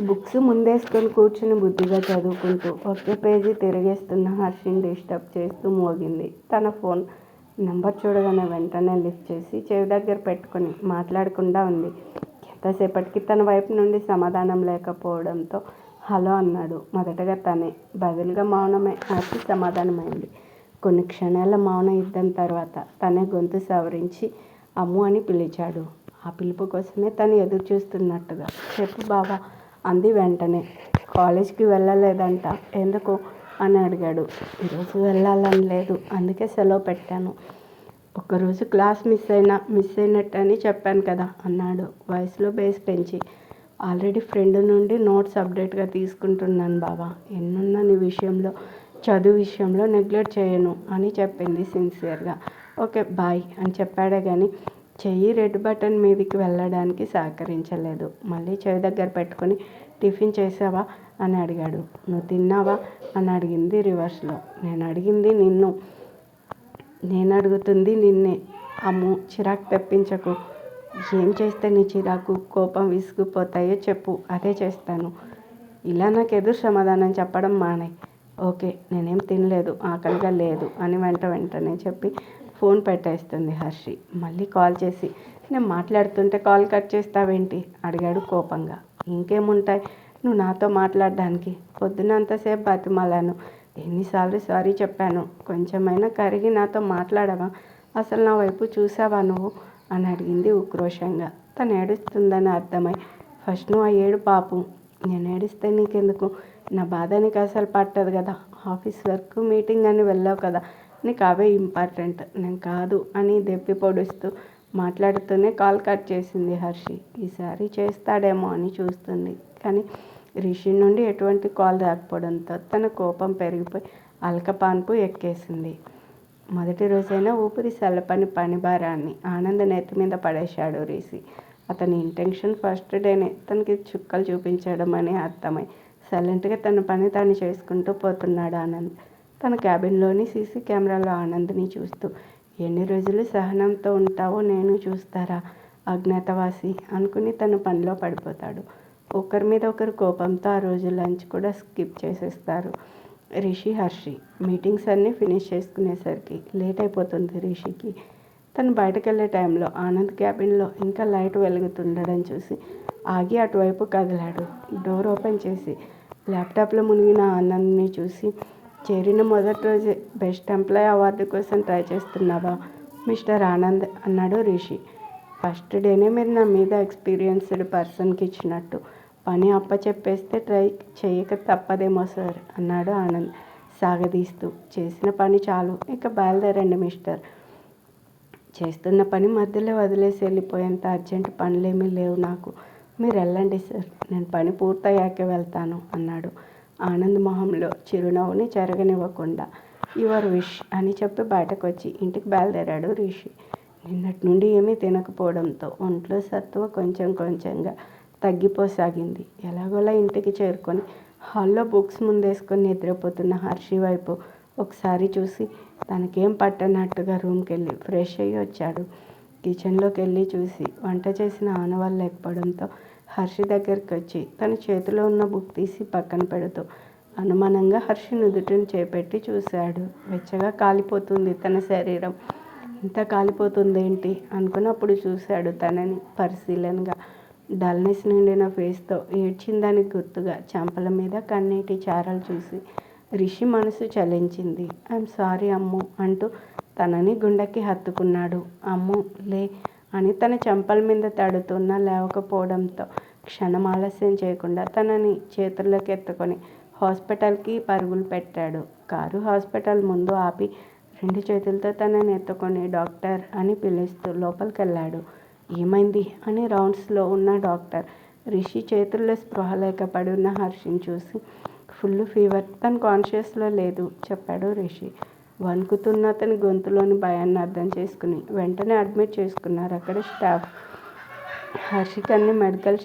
Books ముందేసుకొని కూర్చుని బుద్ధిగా చదువుకుంటూ ఒకే పేజీ తిరిగేస్తున్న హర్షిని డిస్టర్బ్ చేస్తూ మోగింది తన ఫోన్. నెంబర్ చూడగానే వెంటనే లిఫ్ట్ చేసి చెవి దగ్గర పెట్టుకొని మాట్లాడకుండా ఉంది. ఎంతసేపటికి తన వైపు నుండి సమాధానం లేకపోవడంతో హలో అన్నాడు. మొదటగా తనే, బదులుగా మౌనమే హర్షి సమాధానమైంది. కొన్ని క్షణాల మౌన యుద్ధం తర్వాత తనే గొంతు సవరించి అమ్ము అని పిలిచాడు. ఆ పిలుపు కోసమే తను ఎదురు చూస్తున్నట్టుగా. చెప్పు బావా అంది వెంటనే. కాలేజ్కి వెళ్ళలేదంట, ఎందుకు అని అడిగాడు. ఈరోజు వెళ్ళాలని లేదు, అందుకే సెలవు పెట్టాను. ఒక్కరోజు క్లాస్ మిస్ అయినట్టని చెప్పాను కదా అన్నాడు వయసులో బేస్ పెంచి. ఆల్రెడీ ఫ్రెండ్ నుండి నోట్స్ అప్డేట్గా తీసుకుంటున్నాను బావా. ఎన్నున్నా నీ విషయంలో, చదువు విషయంలో నెగ్లెక్ట్ చేయను అని చెప్పింది సిన్సియర్గా. ఓకే బాయ్ అని చెప్పాడే కానీ చెయ్యి రెడ్ బటన్ మీదకి వెళ్ళడానికి సహకరించలేదు. మళ్ళీ చెవి దగ్గర పెట్టుకొని టిఫిన్ చేసావా అని అడిగాడు. నువ్వు తిన్నావా అని అడిగింది రివర్స్లో. నేను అడుగుతుంది నిన్నే. అమ్ము చిరాకు తెప్పించకు. ఏం చేస్తే నీ చిరాకు, కోపం విసిగిపోతాయో చెప్పు, అదే చేస్తాను. ఇలా నాకు ఎదురు సమాధానం చెప్పడం మానే. ఓకే నేనేం తినలేదు, ఆకలిగా లేదు అని వెంటనే చెప్పి ఫోన్ పెట్టేస్తుంది హర్షి. మళ్ళీ కాల్ చేసి నేను మాట్లాడుతుంటే కాల్ కట్ చేస్తావేంటి అడిగాడు కోపంగా. ఇంకేముంటాయి నువ్వు నాతో మాట్లాడడానికి? పొద్దునంతసేపు బతిమాలాను, ఎన్నిసార్లు సారీ చెప్పాను. కొంచెమైనా కరిగి నాతో మాట్లాడవా? అసలు నా వైపు చూసావా నువ్వు అని అడిగింది ఉక్రోషంగా. తను ఏడుస్తుందని అర్థమై ఫస్ట్ నువ్వు ఆ ఏడు పాపు. నేను ఏడిస్తే నీకెందుకు? నా బాధ నీకు అసలు పట్టదు కదా. ఆఫీస్ వర్క్ మీటింగ్ అని వెళ్ళావు కదా, నీకు అవే ఇంపార్టెంట్. నేను కాదు అని దెప్పి పొడుస్తూ మాట్లాడుతూనే కాల్ కట్ చేసింది హర్షి. ఈసారి చేస్తాడేమో అని చూస్తుంది, కానీ రిషి నుండి ఎటువంటి కాల్ రాకపోవడంతో తన కోపం పెరిగిపోయి అల్కపాన్పు ఎక్కేసింది. మొదటి రోజైనా ఊపిరి సల్లపని పని భారాన్ని ఆనంద్ నెత్తి మీద పడేశాడు రిషి. అతని ఇంటెన్షన్ ఫస్ట్ డేనే తనకి చుక్కలు చూపించడం అని అర్థమై సైలెంట్గా తన పని తాను చేసుకుంటూ పోతున్నాడు ఆనంద్. తన క్యాబిన్లోని సీసీ కెమెరాలో ఆనంద్ని చూస్తూ ఎన్ని రోజులు సహనంతో ఉంటావో నేను చూస్తారా అజ్ఞాతవాసి అనుకుని తన పనిలో పడిపోతాడు. ఒకరి మీద ఒకరు కోపంతో ఆ రోజు లంచ్ కూడా స్కిప్ చేసేస్తారు రిషి హర్షి. మీటింగ్స్ అన్నీ ఫినిష్ చేసుకునేసరికి లేట్ అయిపోతుంది రిషికి. తను బయటకు వెళ్ళే టైంలో ఆనంద్ క్యాబిన్లో ఇంకా లైట్ వెలుగుతుండడం చూసి ఆగి అటువైపు కదిలాడు. డోర్ ఓపెన్ చేసి ల్యాప్టాప్లో మునిగిన ఆనంద్ని చూసి, చేరిన మొదటి రోజే బెస్ట్ ఎంప్లాయీ అవార్డు కోసం ట్రై చేస్తున్నావా మిస్టర్ ఆనంద్ అన్నాడు రిషి. ఫస్ట్ డేనే మీరు నా మీద ఎక్స్పీరియన్స్డ్ పర్సన్కి ఇచ్చినట్టు పని అప్పచెప్పేస్తే ట్రై చేయక తప్పదేమో సార్ అన్నాడు ఆనంద్ సాగదీస్తూ. చేసిన పని చాలు, ఇక బయలుదేరండి మిస్టర్. చేస్తున్న పని మధ్యలో వదిలేసి వెళ్ళిపోయేంత అర్జెంట్ పనులేమీ లేవు నాకు. మీరు వెళ్ళండి సార్, నేను పని పూర్తయ్యాకే వెళ్తాను అన్నాడు ఆనంద్ మొహంలో చిరునవ్వుని చెరగనివ్వకుండా. యువర్ విష్ అని చెప్పి బయటకు వచ్చి ఇంటికి బయలుదేరాడు రిషి. నిన్నటి నుండి ఏమీ తినకపోవడంతో ఒంట్లో సత్తువ కొంచెంగా తగ్గిపోసాగింది. ఎలాగోలా ఇంటికి చేరుకొని హాల్లో బుక్స్ ముందేసుకొని నిద్రపోతున్న హర్షి వైపు ఒకసారి చూసి తనకేం పట్టనట్టుగా రూమ్కి వెళ్ళి ఫ్రెష్ అయ్యి వచ్చాడు. కిచెన్లోకి వెళ్ళి చూసి వంట చేసిన ఆనవాళ్ళు లేకపోవడంతో హర్షి దగ్గరికి వచ్చి తన చేతిలో ఉన్న బుక్ తీసి పక్కన పెడుతూ అనుమానంగా హర్షి నుదుటిని చేపెట్టి చూశాడు. వెచ్చగా కాలిపోతుంది తన శరీరం. ఇంత కాలిపోతుందేంటి అనుకున్నప్పుడు చూశాడు తనని పరిశీలనగా. డల్నెస్ నిండిన ఫేస్తో ఏడ్చిందానికి గుర్తుగా చెంపల మీద కన్నీటి చారలు చూసి రిషి మనసు చలించింది. ఐఎమ్ సారీ అమ్ము అంటూ తనని గుండెకి హత్తుకున్నాడు. అమ్ము లే అని తన చెంపల మీద తడుతున్నా లేవకపోవడంతో క్షణం ఆలస్యం చేయకుండా తనని చేతుల్లోకి ఎత్తుకొని హాస్పిటల్కి పరుగులు పెట్టాడు. కారు హాస్పిటల్ ముందు ఆపి 2 చేతులతో తనని ఎత్తుకొని డాక్టర్ అని పిలుస్తూ లోపలికి వెళ్ళాడు. ఏమైంది అని రౌండ్స్లో ఉన్న డాక్టర్ రిషి చేతుల్లో స్పృహ లేక పడి ఉన్న హర్షిని చూసి ఫుల్ ఫీవర్, తను కాన్షియస్లో లేదు చెప్పాడు రిషి. వణుకుతున్న అతని గొంతులోని భయాన్ని అర్థం చేసుకుని వెంటనే అడ్మిట్ చేసుకున్నారు అక్కడ స్టాఫ్. హర్షికి అన్ని మెడికల్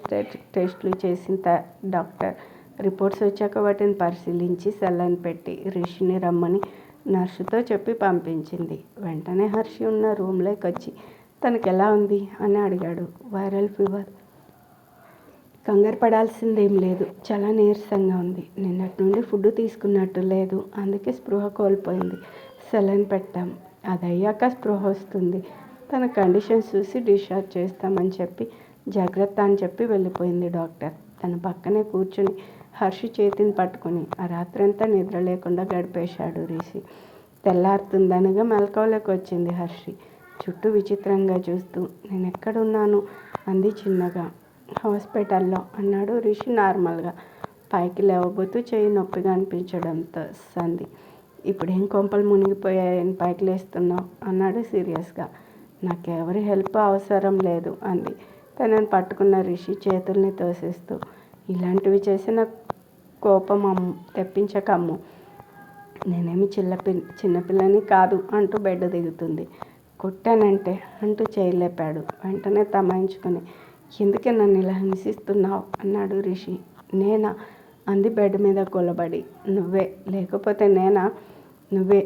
టెస్టులు చేసిన డాక్టర్ రిపోర్ట్స్ వచ్చాక వాటిని పరిశీలించి సెలైన్ పెట్టి రిషిని రమ్మని నర్సుతో చెప్పి పంపించింది. వెంటనే హర్షి ఉన్న రూమ్లోకి వచ్చి తనకి ఎలా ఉంది అని అడిగాడు. వైరల్ ఫీవర్ కంగారు పడాల్సిందేం లేదు. చాలా నీరసంగా ఉంది. నిన్నటి నుండి ఫుడ్ తీసుకున్నట్టు లేదు. అందుకే స్పృహ కోల్పోయింది. సెలైన్ పెట్టాం. అది అయ్యాక స్పృహ వస్తుంది. తన కండిషన్స్ చూసి డిశ్చార్జ్ చేస్తామని చెప్పి జాగ్రత్త అని చెప్పి వెళ్ళిపోయింది డాక్టర్. తన పక్కనే కూర్చుని హర్షి చేతిని పట్టుకుని ఆ రాత్రంతా నిద్ర లేకుండా గడిపేశాడు రిషి. తెల్లారుతుందనగా మెలకువలోకి వచ్చింది హర్షి. చుట్టూ విచిత్రంగా చూస్తూ నేను ఎక్కడున్నాను అంది చిన్నగా. హాస్పిటల్లో అన్నాడు రిషి నార్మల్గా. పైకి లేవబోతూ చెయ్యి నొప్పిగా అనిపించడంతో సంది. ఇప్పుడేం కొంపలు మునిగిపోయాయని పైకి లేస్తున్నావు అన్నాడు సీరియస్గా. నాకెవరి హెల్ప్ అవసరం లేదు అంది తనని పట్టుకున్న రిషి చేతుల్ని తోసేస్తూ. ఇలాంటివి చేసిన కోపం తెప్పించకమ్ము. నేనేమి చిన్నపిల్లని కాదు అంటూ బెడ్ దిగుతుంది. కొట్టానంటే అంటూ చేయలేపాడు. వెంటనే తమాయించుకుని ఎందుకే నన్ను ఇలా హింసిస్తున్నావు అన్నాడు రిషి. నేనా అంది బెడ్ మీద కూలబడి. నువ్వే, లేకపోతే నేనా? నువ్వే.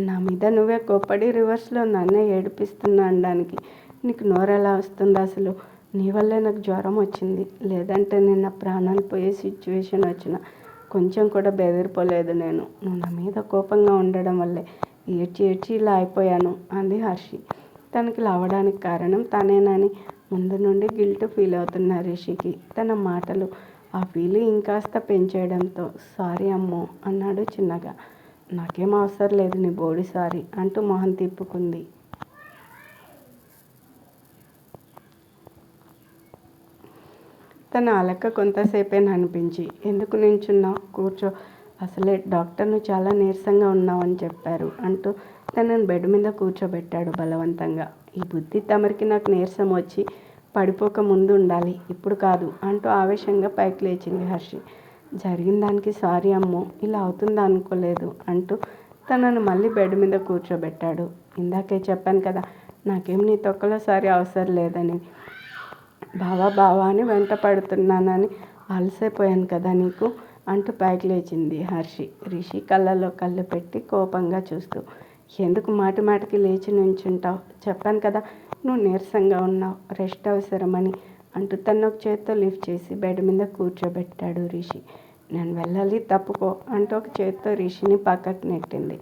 నా మీద నువ్వే కోప్పడి రివర్స్లో నన్నే ఏడిపిస్తున్నా అనడానికి నీకు నోరెలా వస్తుంది అసలు? నీ వల్లే నాకు జ్వరం వచ్చింది. లేదంటే నిన్న ప్రాణాలు పోయే సిచ్యువేషన్ వచ్చినా కొంచెం కూడా బెదిరిపోలేదు నేను. నువ్వు నా మీద కోపంగా ఉండడం వల్లే ఏడ్చి ఏడ్చి ఇలా అయిపోయాను అంది హర్షి. తనకి లావడానికి కారణం తనేనని ముందు నుండి గిల్ట్ ఫీల్ అవుతున్న రిషికి తన మాటలు ఆ ఫీలింగ్ ఇంకాస్త పెంచేయడంతో సారీ అమ్మో అన్నాడు చిన్నగా. నాకేం అవసరం లేదు నీ బోడి సారీ అంటూ మొహం తిప్పుకుంది. తన అలక కొంతసేపేనా అనిపించి ఎందుకు నించున్నావు? కూర్చో. అసలే డాక్టర్ను చాలా నీరసంగా ఉన్నావని చెప్పారు అంటూ తనని బెడ్ మీద కూర్చోబెట్టాడు బలవంతంగా. ఈ బుద్ధి తమరికి నాకు నీరసం వచ్చి పడిపోక ముందు ఉండాలి, ఇప్పుడు కాదు అంటూ ఆవేశంగా పైకి లేచింది హర్షి. జరిగిన దానికి సారీ అమ్మో, ఇలా అవుతుందా అనుకోలేదు అంటూ తనను మళ్ళీ బెడ్ మీద కూర్చోబెట్టాడు. ఇందాకే చెప్పాను కదా నాకేం నీ తొక్కలో సారీ అవసరం లేదని. బావా అని వెంట పడుతున్నానని అలసైపోయాను కదా నీకు అంటూ పైకి లేచింది హర్షి. రిషి కళ్ళలో కళ్ళు పెట్టి కోపంగా చూస్తూ ఎందుకు మాటి మాటికి లేచి నుంచుంటావు? చెప్పాను కదా నువ్వు నీరసంగా ఉన్నావు, రెస్ట్ అవసరమని అంటూ తను ఒక చేత్తో లిఫ్ట్ చేసి బెడ్ మీద కూర్చోబెట్టాడు రిషి. నేను వెళ్ళాలి, తప్పుకో అంటూ ఒక చేత్తో రిషిని పక్కకు నెట్టింది.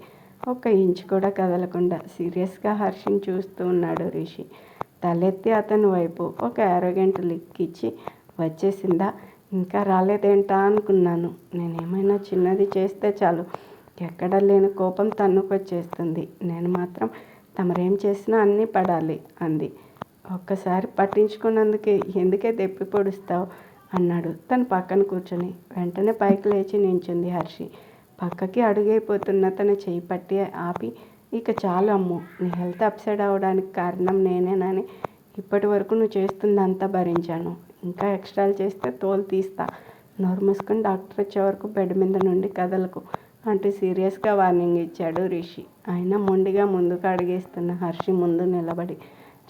ఒక ఇంచు కూడా కదలకుండా సీరియస్గా హర్షిని చూస్తూ ఉన్నాడు రిషి. తలెత్తి అతని వైపు ఒక యారోగెంట్ లుక్ ఇచ్చి వచ్చేసిందా? ఇంకా రాలేదేంటా అనుకున్నాను. నేనేమైనా చిన్నది చేస్తే చాలు ఎక్కడ లేని కోపం తన్నుకొచ్చేస్తుంది. నేను మాత్రం తమరేం చేసినా అన్నీ పడాలి అంది. ఒక్కసారి పట్టించుకున్నందుకే ఎందుకే దెప్పి పొడుస్తావు అన్నాడు తను పక్కన కూర్చొని. వెంటనే పైకి లేచి నించుంది హర్షి. పక్కకి అడుగైపోతున్న తన చేయి పట్టి ఆపి ఇక చాలు అమ్ము, నీ హెల్త్ అప్సెట్ అవ్వడానికి కారణం నేనేనని ఇప్పటి వరకు నువ్వు చేస్తుందంతా భరించాను. ఇంకా ఎక్స్ట్రాలు చేస్తే తోలు తీస్తా. నోరు మూసుకొని డాక్టర్ వచ్చే వరకు బెడ్ మీద నుండి కదలకు అంటూ సీరియస్గా వార్నింగ్ ఇచ్చాడు రిషి. అయినా మొండిగా ముందుకు అడిగేస్తున్న హర్షి ముందు నిలబడి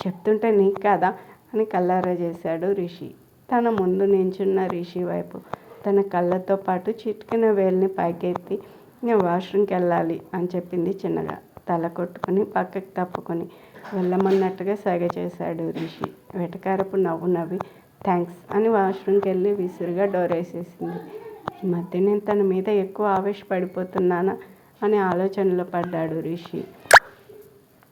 చెప్తుంటే నీకు కదా అని కళ్ళారా చేశాడు రిషి. తన ముందు నించున్న రిషి వైపు తన కళ్ళతో పాటు చిటికిన వేలిని పైకెత్తి నేను వాష్రూమ్కి వెళ్ళాలి అని చెప్పింది చిన్నగా. తల కొట్టుకుని పక్కకి తప్పుకొని వెళ్ళమన్నట్టుగా సైగ చేశాడు రిషి. వెటకారపు నవ్వు నవ్వి థ్యాంక్స్ అని వాష్రూమ్కి వెళ్ళి విసురుగా డోర్ వేసేసింది. ఈ మధ్య నేను తన మీద ఎక్కువ ఆవేశపడిపోతున్నానా అనే ఆలోచనలో పడ్డాడు రిషి.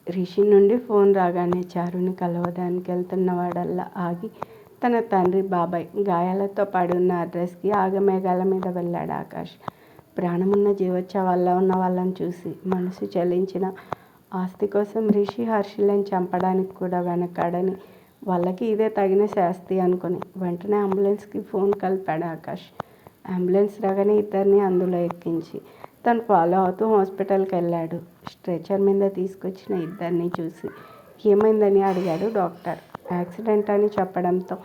రిషి నుండి ఫోన్ రాగానే చారుని కలవడానికి వెళ్తున్నవాడల్లా ఆగి తన తండ్రి బాబాయ్ గాయాలతో పడి ఉన్న అడ్రస్కి ఆగమేఘాల మీద వెళ్ళాడు ఆకాష్. ప్రాణమున్న జీవోత్సవాల్లో ఉన్న వాళ్ళని చూసి మనసు చలించిన ఆస్తి కోసం రిషి హర్షిలను చంపడానికి కూడా వెనకాడని వాళ్ళకి ఇదే తగిన శాస్తి అనుకుని వెంటనే అంబులెన్స్కి ఫోన్ కలిపాడు ఆకాష్. అంబులెన్స్ రాగానే ఇద్దరిని అందులో ఎక్కించి తను ఫాలో అవుతూ హాస్పిటల్కి వెళ్ళాడు. స్ట్రెచర్ మీద తీసుకొచ్చిన ఇద్దరిని చూసి ఏమైందని అడిగాడు డాక్టర్. యాక్సిడెంట్ అని చెప్పడంతో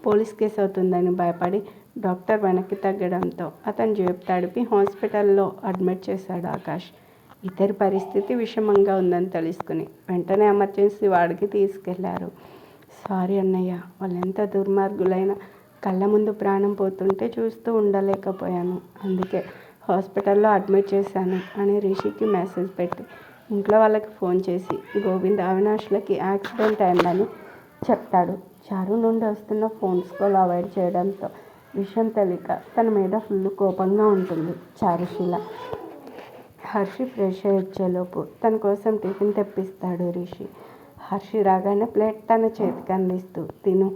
పోలీస్ కేసు అవుతుందని భయపడి డాక్టర్ వెనక్కి తగ్గడంతో అతను జేబు తడిపి హాస్పిటల్లో అడ్మిట్ చేశాడు ఆకాష్. ఇద్దరి పరిస్థితి విషమంగా ఉందని తెలుసుకుని వెంటనే ఎమర్జెన్సీ వార్డుకి తీసుకెళ్లారు. సారీ అన్నయ్య, వాళ్ళు ఎంత దుర్మార్గులైనా కళ్ళ ముందు ప్రాణం పోతుంటే చూస్తూ ఉండలేకపోయాను, అందుకే హాస్పిటల్లో అడ్మిట్ చేశాను అని రిషికి మెసేజ్ పెట్టి ఇంట్లో వాళ్ళకి ఫోన్ చేసి గోవింద్ అవినాష్లకి యాక్సిడెంట్ అయిందని చెప్తాడు. చారు నుండి వస్తున్న ఫోన్స్ కాల్ అవాయిడ్ చేయడంతో విషయం తెలియక తన మీద ఫుల్ కోపంగా ఉంటుంది చారుశీల. హర్షి ఫ్రెష్ అయ్యి వచ్చేలోపు తన కోసం టిఫిన్ తెప్పిస్తాడు రిషి. హర్షి రాగానే ప్లేట్ తన చేతికి అందిస్తూ తిను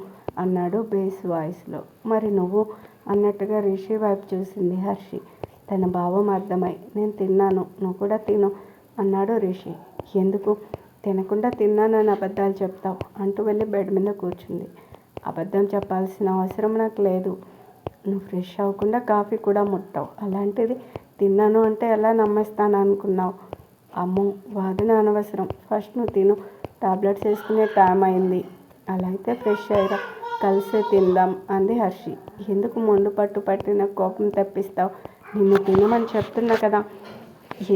అన్నాడు బేస్ వాయిస్లో. మరి నువ్వు అన్నట్టుగా రిషి వైపు చూసింది హర్షి. తన భావం అర్థమై నేను తిన్నాను, నువ్వు కూడా తిను అన్నాడు రిషి. ఎందుకు తినకుండా తిన్నానని అబద్ధాలు చెప్తావు అంటూ వెళ్ళి బెడ్ మీద కూర్చుంది. అబద్ధం చెప్పాల్సిన అవసరం నాకు లేదు. నువ్వు ఫ్రెష్ అవ్వకుండా కాఫీ కూడా ముట్టావు, అలాంటిది తిన్నాను అంటే ఎలా నమ్మేస్తాను అనుకున్నావు? అమ్మో వాదన అనవసరం, ఫస్ట్ నువ్వు తిను, టాబ్లెట్స్ వేసుకునే టైం అయింది. అలా అయితే ఫ్రెష్ అయ్యిరా, కలిసే తిందాం అంది హర్షి. ఎందుకు మొండు పట్టు పట్టిన కోపం తెప్పిస్తావు? నిన్ను తినమని చెప్తున్నా కదా,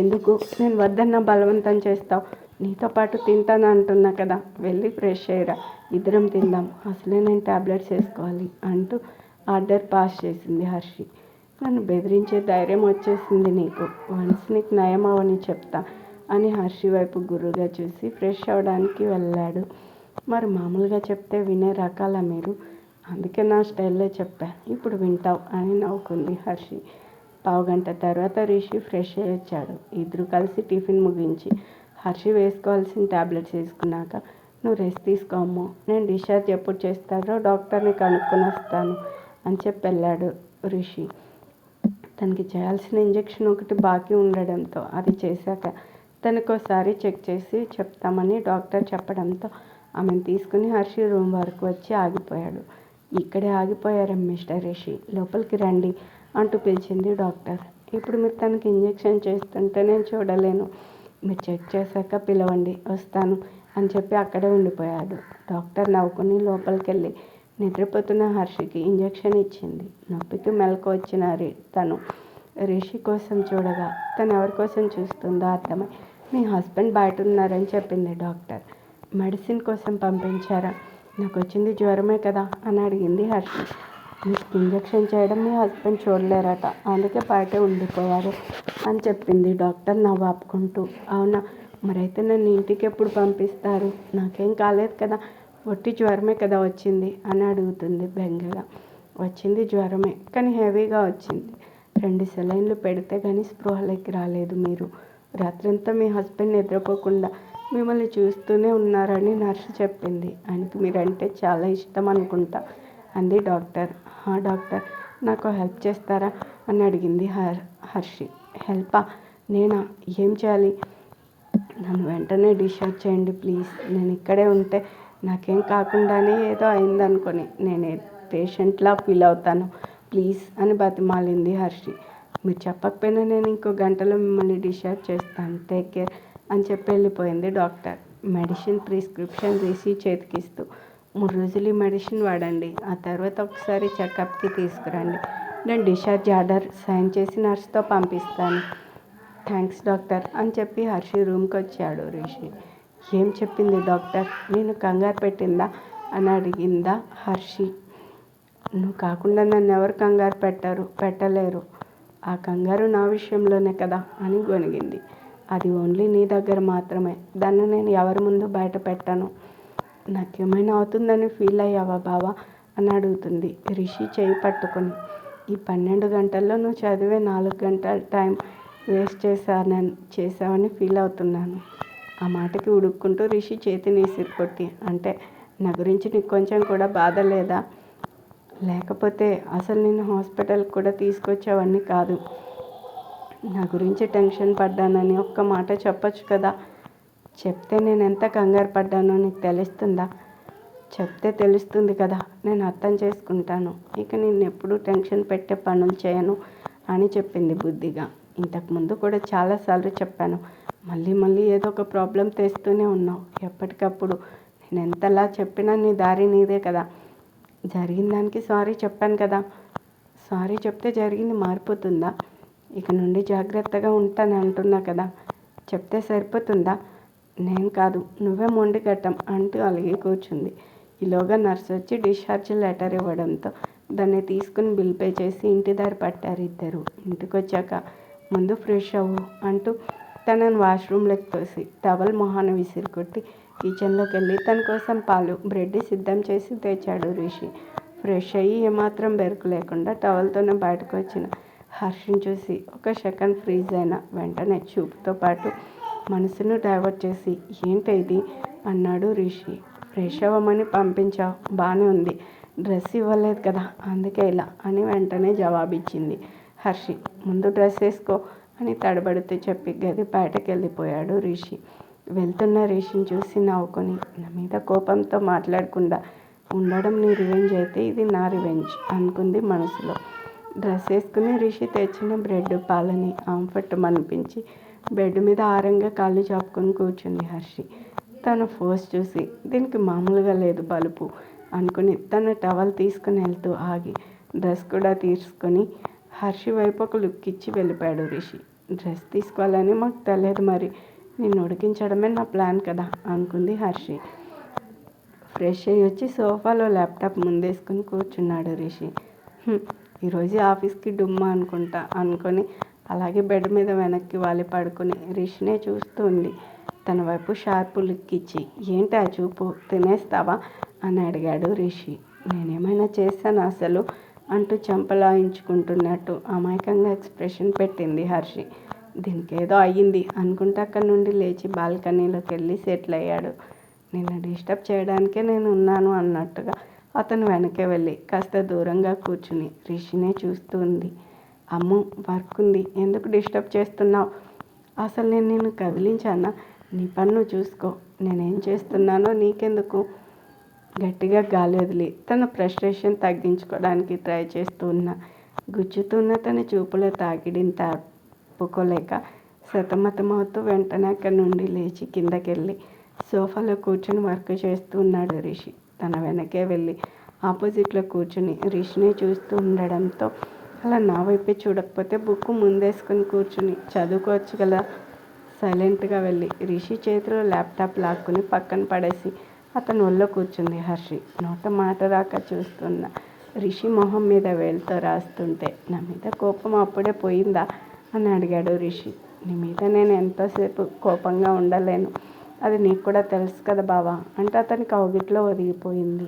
ఎందుకు నేను వద్దన్న బలవంతం చేస్తావు? నీతో పాటు తింటాను అంటున్నా కదా, వెళ్ళి ఫ్రెష్ అయ్యిరా, ఇద్దరం తిందాం, అసలే నేను టాబ్లెట్స్ వేసుకోవాలి అంటూ ఆర్డర్ పాస్ చేసింది హర్షి. నన్ను బెదిరించే ధైర్యం వచ్చేసింది నీకు, వన్స్ నీకు నయం అవని చెప్తా అని హర్షి వైపు గుర్రుగా చూసి ఫ్రెష్ అవ్వడానికి వెళ్ళాడు. మరి మామూలుగా చెప్తే వినే రకాల మీరు, అందుకే నా స్టైల్లో చెప్పా, ఇప్పుడు వింటావు అని నవ్వుకుంది హర్షి. పావుగంట తర్వాత రిషి ఫ్రెష్ అయ్యి వచ్చాడు. ఇద్దరు కలిసి టిఫిన్ ముగించి హర్షి వేసుకోవాల్సిన టాబ్లెట్స్ వేసుకున్నాక నువ్వు రెస్ట్ తీసుకోమ్మో, నేను డిశ్చార్జ్ ఎప్పుడు చేస్తారో డాక్టర్ని కనుక్కొని వస్తాను అని చెప్పి వెళ్ళాడు రిషి. తనకి చేయాల్సిన ఇంజెక్షన్ ఒకటి బాకీ ఉండడంతో అది చేశాక తనకోసారి చెక్ చేసి చెప్తామని డాక్టర్ చెప్పడంతో ఆమెను తీసుకుని హర్షి రూమ్ వరకు వచ్చి ఆగిపోయాడు. ఇక్కడే ఆగిపోయారు మిస్టర్ రిషి, లోపలికి రండి అంటూ పిలిచింది డాక్టర్. ఇప్పుడు మీరు తనకి ఇంజెక్షన్ చేస్తుంటే నేను చూడలేను, మీరు చెక్ చేశాక పిలవండి, వస్తాను అని చెప్పి అక్కడే ఉండిపోయాడు. డాక్టర్ నవ్వుకుని లోపలికి వెళ్ళి నిద్రపోతున్న హర్షికి ఇంజెక్షన్ ఇచ్చింది. నొప్పికి మెలకు వచ్చిన తను రిషి కోసం చూడగా తను ఎవరి కోసం చూస్తుందో అర్థమై మీ హస్బెండ్ బయట ఉన్నారని చెప్పింది డాక్టర్. మెడిసిన్ కోసం పంపించారా? నాకు వచ్చింది జ్వరమే కదా అని అడిగింది హర్షి. మీకు ఇంజెక్షన్ చేయడం మీ హస్బెండ్ చూడలేరట, అందుకే బయటే ఉండిపోయారు అని చెప్పింది డాక్టర్ నవ్వు ఆపుకుంటూ. అవునా, మరైతే నన్ను ఇంటికి ఎప్పుడు పంపిస్తారు? నాకేం కాలేదు కదా, ఒట్టి జ్వరమే కదా వచ్చింది అని అడుగుతుంది బెంగగా. వచ్చింది జ్వరమే, కానీ హెవీగా వచ్చింది. 2 సెలైన్లు పెడితే కానీ స్పృహలోకి రాలేదు. మీరు రాత్రంతా మీ హస్బెండ్ నిద్రపోకుండా మిమ్మల్ని చూస్తూనే ఉన్నారని నర్సు చెప్పింది. ఆయనకి మీరంటే చాలా ఇష్టం అనుకుంటా అంది డాక్టర్. డాక్టర్, నాకు హెల్ప్ చేస్తారా అని అడిగింది హర్షి. హెల్పా? నేనా? ఏం చేయాలి? నన్ను వెంటనే డిశ్చార్జ్ చేయండి ప్లీజ్. నేను ఇక్కడే ఉంటే నాకేం కాకుండానే ఏదో అయిందనుకొని నేను పేషెంట్లా ఫీల్ అవుతాను, ప్లీజ్ అని బతిమాలింది హర్షి. మీరు చెప్పకపోయినా నేను ఇంకో గంటలో మిమ్మల్ని డిశ్చార్జ్ చేస్తాను, టేక్ కేర్ అని చెప్పి వెళ్ళిపోయింది డాక్టర్. మెడిసిన్ ప్రిస్క్రిప్షన్ తీసి చేతికిస్తూ 3 రోజులు ఈ మెడిసిన్ వాడండి, ఆ తర్వాత ఒకసారి చెకప్కి తీసుకురండి, నేను డిశ్చార్జ్ ఆర్డర్ సైన్ చేసి నర్స్తో పంపిస్తాను. థ్యాంక్స్ డాక్టర్ అని చెప్పి హర్షి రూమ్కి వచ్చాడు రిషి. ఏం చెప్పింది డాక్టర్? నేను కంగారు పెట్టిందా అని అడిగిందా హర్షి. నువ్వు కాకుండా నన్ను ఎవరు కంగారు పెట్టలేరు, ఆ కంగారు నా విషయంలోనే కదా అని గొనిగింది. అది ఓన్లీ నీ దగ్గర మాత్రమే, దాన్ని నేను ఎవరి ముందు బయట పెట్టను. నాకేమైనా అవుతుందని ఫీల్ అయ్యావా బావా అని అడుగుతుంది రిషి చేయి పట్టుకొని. ఈ 12 గంటల్లో నువ్వు చదివే 4 గంటల టైం వేస్ట్ చేసావని ఫీల్ అవుతున్నాను. ఆ మాటకి ఉడుక్కుంటూ రిషి చేతిని విసిరికొట్టి, అంటే నా గురించి నీకు కొంచెం కూడా బాధ లేదా? లేకపోతే అసలు నేను హాస్పిటల్కి కూడా తీసుకొచ్చేవాడిని కాదు. నా గురించి టెన్షన్ పడ్డానని ఒక్క మాట చెప్పొచ్చు కదా. చెప్తే నేను ఎంత కంగారు పడ్డానో నీకు తెలుస్తుందా? చెప్తే తెలుస్తుంది కదా, నేను అర్థం చేసుకుంటాను. ఇక నేను ఎప్పుడూ టెన్షన్ పెట్టే పనులు చేయను అని చెప్పింది బుద్ధిగా. ఇంతకుముందు కూడా చాలాసార్లు చెప్పాను, మళ్ళీ ఏదో ఒక ప్రాబ్లం తెస్తూనే ఉన్నావు. ఎప్పటికప్పుడు నేను ఎంతలా చెప్పినా నీ దారి నీదే కదా. జరిగిన దానికి సారీ చెప్పాను కదా, సారీ చెప్తే జరిగింది మారిపోతుందా? ఇక నుండి జాగ్రత్తగా ఉంటాను అంటున్నా కదా, చెప్తే సరిపోతుందా? నేను కాదు, నువ్వే మొండి గట్టం అంటూ అలిగి కూర్చుంది. ఈలోగా నర్సు వచ్చి డిశ్చార్జ్ లెటర్ ఇవ్వడంతో దాన్ని తీసుకుని బిల్ పే చేసి ఇంటి దారి పట్టారు ఇద్దరు. ఇంటికి వచ్చాక ముందు ఫ్రెష్ అవ్వు అంటూ తనను వాష్రూమ్లోకి తోసి టవల్ మొహాన విసిరికొట్టి కిచెన్లోకి వెళ్ళి తన కోసం పాలు బ్రెడ్ సిద్ధం చేసి తెచ్చాడు రిషి. ఫ్రెష్ అయ్యి ఏమాత్రం బెరుకు లేకుండా టవల్తోనే బయటకు వచ్చిన హర్షిని చూసి ఒక సెకండ్ ఫ్రీజ్ అయిన వెంటనే చూపుతో పాటు మనసును డైవర్ట్ చేసి ఏంటి ఇది అన్నాడు రిషి. ఫ్రెష్ అవ్వమని పంపించావు, బాగానే ఉంది. డ్రెస్ ఇవ్వలేదు కదా, అందుకే ఇలా అని వెంటనే జవాబిచ్చింది హర్షి. ముందు డ్రెస్ వేసుకో అని తడబడుతూ చెప్పి గది బయటకు వెళ్ళిపోయాడు రిషి. వెళ్తున్న రిషిని చూసి నవ్వుకొని, నా మీద కోపంతో మాట్లాడకుండా ఉండడం నీ రివెంజ్ అయితే ఇది నా రివెంజ్ అనుకుంది మనసులో. డ్రెస్ వేసుకుని రిషి తెచ్చిన బ్రెడ్ పాలని ఆంఫట్టమనిపించి బెడ్ మీద ఆరంగా కాళ్ళు చాపుకొని కూర్చుంది హర్షి. తన ఫోర్స్ చూసి దీనికి మామూలుగా లేదు బలుపు అనుకుని తన టవల్ తీసుకుని వెళ్తూ ఆగి డ్రెస్ కూడా తీసుకొని హర్షి వైపు ఒక లుక్ ఇచ్చి వెళ్ళిపోయాడు రిషి. డ్రెస్ తీసుకోవాలని మాకు తెలియదు, మరి నిన్ను ఉడికించడమే నా ప్లాన్ కదా అనుకుంది హర్షి. ఫ్రెష్ అయ్యి వచ్చి సోఫాలో ల్యాప్టాప్ ముందేసుకొని కూర్చున్నాడు రిషి. ఈరోజు ఆఫీస్కి డుమ్మా అనుకుంటా అనుకొని అలాగే బెడ్ మీద వెనక్కి వాలి పడుకొని రిషినే చూస్తుంది. తన వైపు షార్ప్ లుక్ ఇచ్చి, ఏంటి ఆ చూపు, తినేస్తావా అని అడిగాడు రిషి. నేనేమైనా చేశాను అసలు అంటూ చెంపలాయించుకుంటున్నట్టు అమాయకంగా ఎక్స్ప్రెషన్ పెట్టింది హర్షి. దీనికి ఏదో అయ్యింది అనుకుంటే అక్కడి నుండి లేచి బాల్కనీలోకి వెళ్ళి సెటిల్ అయ్యాడు. నిన్ను డిస్టర్బ్ చేయడానికే నేను ఉన్నాను అన్నట్టుగా అతను వెనకే వెళ్ళి కాస్త దూరంగా కూర్చుని రిషినే చూస్తూ ఉంది. అమ్ము, వర్క్ ఉంది, ఎందుకు డిస్టర్బ్ చేస్తున్నావు? అసలు నేను నిన్ను కదిలించానా? నీ పన్ను చూసుకో, నేనేం చేస్తున్నానో నీకెందుకు? గట్టిగా గాలి వదిలి తన ఫ్రస్ట్రేషన్ తగ్గించుకోవడానికి ట్రై చేస్తూ ఉన్న గుచ్చుతున్న తన చూపుల తాకిడిని తప్పుకోలేక సతమతమవుతూ వెంటనే అక్కడి నుండి లేచి కిందకెళ్ళి సోఫాలో కూర్చొని వర్క్ చేస్తూ ఉన్నాడు రిషి. తన వెనకే వెళ్ళి ఆపోజిట్లో కూర్చుని రిషిని చూస్తూ ఉండడంతో, అలా నా వైపే చూడకపోతే బుక్ ముందేసుకొని కూర్చుని చదువుకోవచ్చు కదా. సైలెంట్గా వెళ్ళి రిషి చేతిలో ల్యాప్టాప్ లాక్కుని పక్కన పడేసి అతను ఒళ్ళో కూర్చుంది హర్షి. నోట మాట రాక చూస్తున్న రిషి మొహం మీద వేలుతో రాస్తుంటే, నా మీద కోపం అప్పుడే పోయిందా అని అడిగాడు రిషి. నీ మీద నేను ఎంతోసేపు కోపంగా ఉండలేను, అది నీకు కూడా తెలుసు కదా బావా అంటే అతని కౌగిట్లో ఒదిగిపోయింది.